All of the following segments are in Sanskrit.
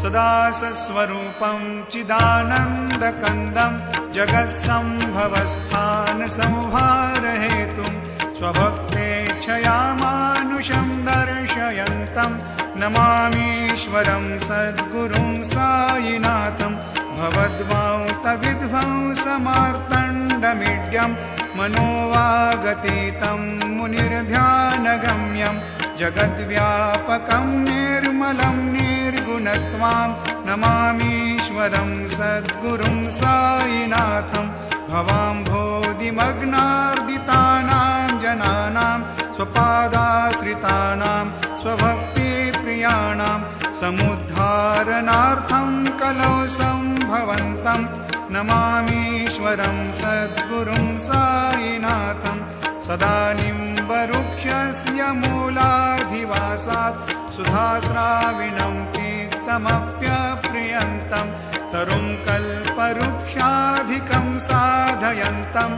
सदा सस्वरूपं चिदानन्दकन्दं जगत्सम्भवस्थानसंहारहेतुं स्वभक्तेच्छया मानुषं दर्शयन्तं नमामीश्वरं सद्गुरुं सायिनाथं भवद्वान्तविध्वंसमार्तण्डमीड्यं मनोवागतीतं मुनिर्ध्यानगम्यं जगद्व्यापकं निर्मलं निर्गुणत्वां नमामीश्वरं सद्गुरुं सायिनाथं भवाम्भोधिमग्नार्दितानां जनानां स्वपादाश्रितानां स्वभक्तिप्रियाणां समुद्धारणार्थं कलौ सम्भवन्तं नमामीश्वरं सद्गुरुं सायिनाथं सदा निम्बवृक्षस्य मूलाधिवासात् सुधास्राविणं तीर्थमप्यप्रियन्तं तरुं कल्पवृक्षाधिकं साधयन्तं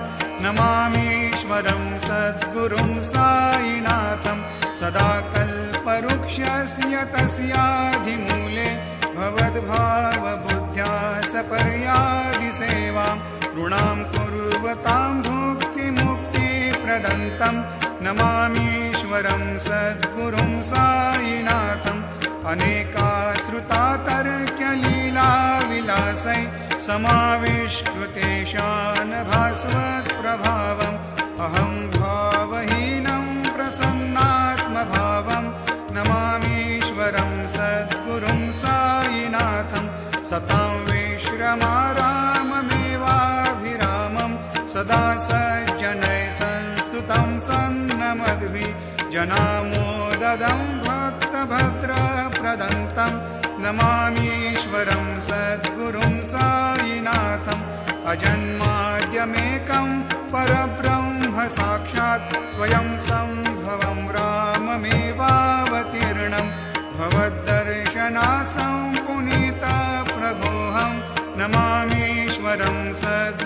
नमामीश्वरं सद्गुरुं सायिनाथं सदा कल्पवृक्षस्य तस्याधिमूले भवद्भावबुद्ध्या सपर्यादिसेवां ऋणां कुर्वतां भुक्तिमुक्तिप्रदन्तं नमामीश्वरं सद्गुरुं सायिनाथम् अनेकाश्रुतातर्क्यलीलाविलासै समाविष्कृतेशान भास्वत्प्रभावम् अहं भावहीनं प्रसन्नात्मभावं नमामीश्वरं सद्गुरुं सायिनाथं सतां विश्रमाराममेवाभिरामं सदा सज्जनैः संस्तुतं सन्नमद्भिः जनामोददं भक्तभद्रप्रदन्तं नमामीश्वरं सद्गुरुं सायिनाथम् अजन्माद्यमेकं परब्रह्म साक्षात् स्वयं सम्भवं राममेवावतीर्णं भवद्दर्शनात् सम्पुनीतप्रभोऽहं नमामीश्वरं सद्गुरुं